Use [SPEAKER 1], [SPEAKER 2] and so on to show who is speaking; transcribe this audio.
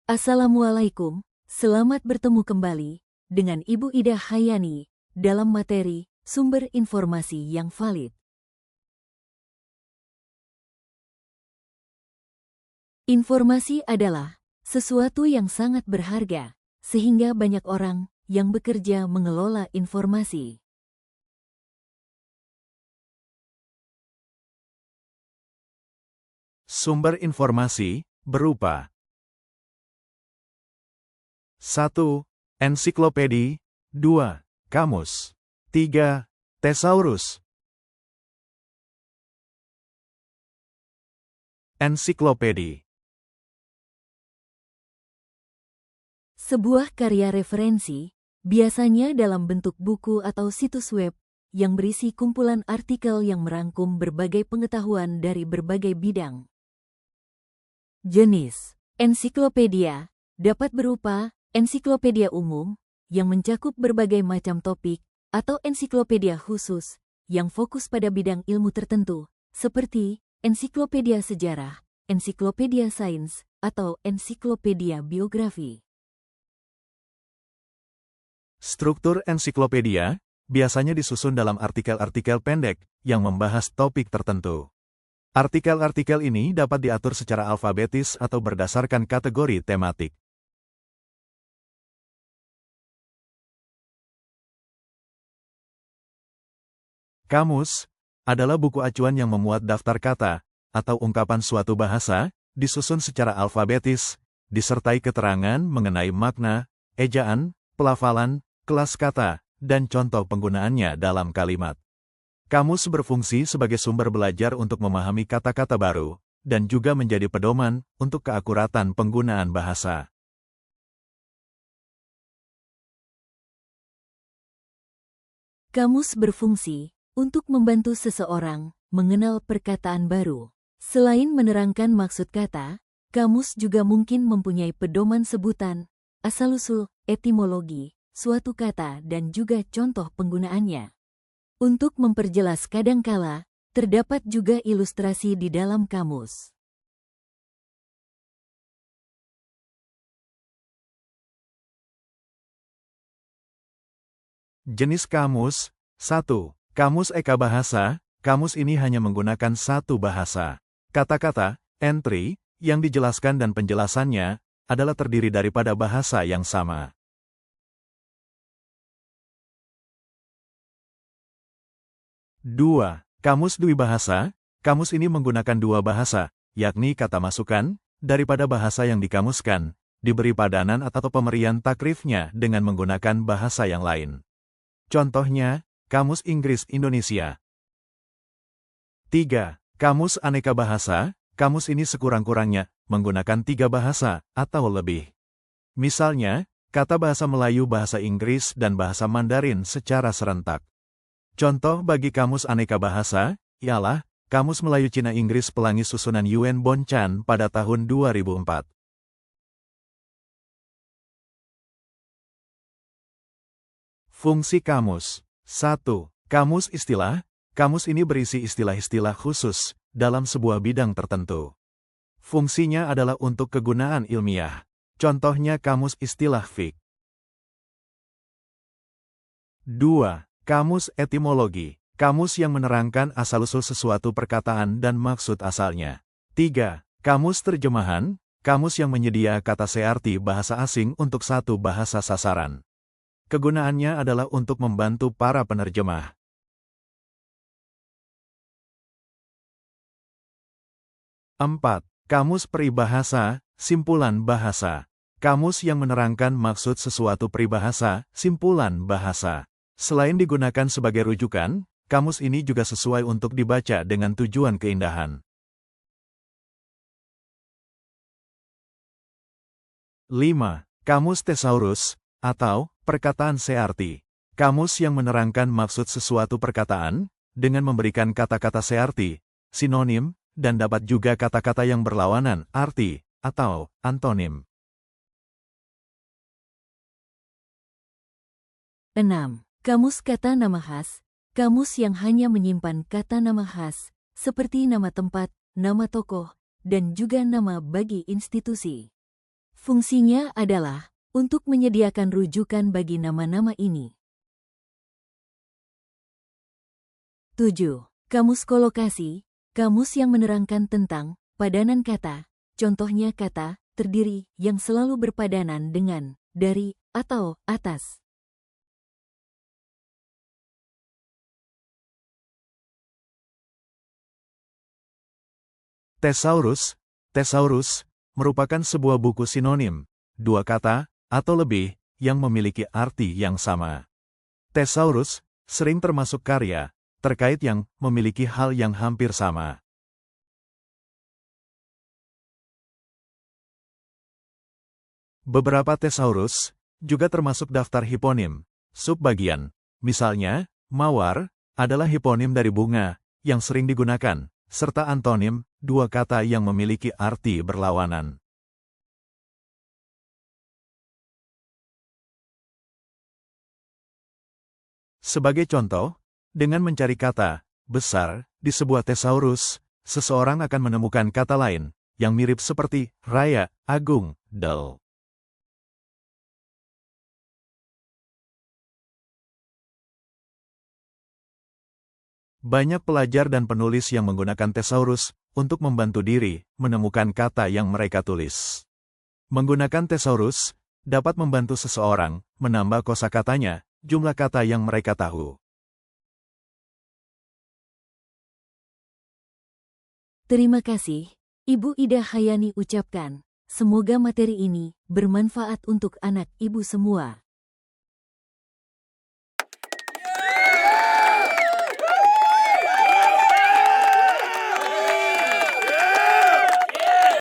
[SPEAKER 1] Assalamualaikum, selamat bertemu kembali dengan Ibu Ida Hayani dalam materi sumber informasi yang valid. Informasi adalah sesuatu yang sangat berharga, sehingga banyak orang yang bekerja mengelola informasi.
[SPEAKER 2] Sumber informasi berupa 1. Ensiklopedi 2. Kamus 3. Thesaurus. Ensiklopedi.
[SPEAKER 1] Sebuah karya referensi, biasanya dalam bentuk buku atau situs web, yang berisi kumpulan artikel yang merangkum berbagai pengetahuan dari berbagai bidang. Jenis ensiklopedia dapat berupa ensiklopedia umum, yang mencakup berbagai macam topik, atau ensiklopedia khusus, yang fokus pada bidang ilmu tertentu, seperti ensiklopedia sejarah, ensiklopedia sains, atau ensiklopedia biografi.
[SPEAKER 2] Struktur ensiklopedia biasanya disusun dalam artikel-artikel pendek yang membahas topik tertentu. Artikel-artikel ini dapat diatur secara alfabetis atau berdasarkan kategori tematik. Kamus adalah buku acuan yang memuat daftar kata atau ungkapan suatu bahasa, disusun secara alfabetis, disertai keterangan mengenai makna, ejaan, pelafalan, kelas kata, dan contoh penggunaannya dalam kalimat. Kamus berfungsi sebagai sumber belajar untuk memahami kata-kata baru, dan juga menjadi pedoman untuk keakuratan penggunaan bahasa.
[SPEAKER 1] Kamus berfungsi untuk membantu seseorang mengenal perkataan baru. Selain menerangkan maksud kata, kamus juga mungkin mempunyai pedoman sebutan, asal-usul, etimologi, suatu kata dan juga contoh penggunaannya. Untuk memperjelas kadangkala, terdapat juga ilustrasi di dalam kamus.
[SPEAKER 2] Jenis kamus 1. Kamus Eka Bahasa. Kamus ini hanya menggunakan satu bahasa. Kata-kata, entry, yang dijelaskan dan penjelasannya adalah terdiri daripada bahasa yang sama. 2. Kamus Dwibahasa. Kamus ini menggunakan dua bahasa, yakni kata masukan, daripada bahasa yang dikamuskan, diberi padanan atau pemberian takrifnya dengan menggunakan bahasa yang lain. Contohnya, Kamus Inggris Indonesia. 3. Kamus Aneka Bahasa. Kamus ini sekurang-kurangnya menggunakan 3 bahasa atau lebih. Misalnya, kata bahasa Melayu, bahasa Inggris, dan bahasa Mandarin secara serentak. Contoh bagi Kamus Aneka Bahasa ialah Kamus Melayu Cina Inggris Pelangi susunan Yuen Bon Chan pada tahun 2004. Fungsi kamus. 1. Kamus istilah. Kamus ini berisi istilah-istilah khusus dalam sebuah bidang tertentu. Fungsinya adalah untuk kegunaan ilmiah. Contohnya kamus istilah fiqh. 2. Kamus etimologi. Kamus yang menerangkan asal-usul sesuatu perkataan dan maksud asalnya. 3. Kamus terjemahan. Kamus yang menyedia kata searti bahasa asing untuk satu bahasa sasaran. Kegunaannya adalah untuk membantu para penerjemah. 4. Kamus peribahasa, simpulan bahasa. Kamus yang menerangkan maksud sesuatu peribahasa, simpulan bahasa. Selain digunakan sebagai rujukan, kamus ini juga sesuai untuk dibaca dengan tujuan keindahan. 5. Kamus thesaurus, atau perkataan searti. Kamus yang menerangkan maksud sesuatu perkataan, dengan memberikan kata-kata searti, sinonim, dan dapat juga kata-kata yang berlawanan arti, atau antonim.
[SPEAKER 1] 6. Kamus kata nama khas. Kamus yang hanya menyimpan kata nama khas, seperti nama tempat, nama tokoh, dan juga nama bagi institusi. Fungsinya adalah untuk menyediakan rujukan bagi nama-nama ini. 7. Kamus kolokasi, kamus yang menerangkan tentang padanan kata. Contohnya kata terdiri yang selalu berpadanan dengan dari atau atas.
[SPEAKER 2] Thesaurus. Thesaurus merupakan sebuah buku sinonim, dua kata atau lebih yang memiliki arti yang sama. Thesaurus sering termasuk karya terkait yang memiliki hal yang hampir sama. Beberapa thesaurus juga termasuk daftar hiponim, subbagian. Misalnya, mawar adalah hiponim dari bunga yang sering digunakan, serta antonim, dua kata yang memiliki arti berlawanan. Sebagai contoh, dengan mencari kata besar di sebuah thesaurus, seseorang akan menemukan kata lain yang mirip seperti raya, agung, del. Banyak pelajar dan penulis yang menggunakan thesaurus untuk membantu diri menemukan kata yang mereka tulis. Menggunakan thesaurus dapat membantu seseorang menambah kosakatanya, jumlah kata yang mereka tahu.
[SPEAKER 1] Terima kasih, Ibu Ida Hayani ucapkan. Semoga materi ini bermanfaat untuk anak ibu semua.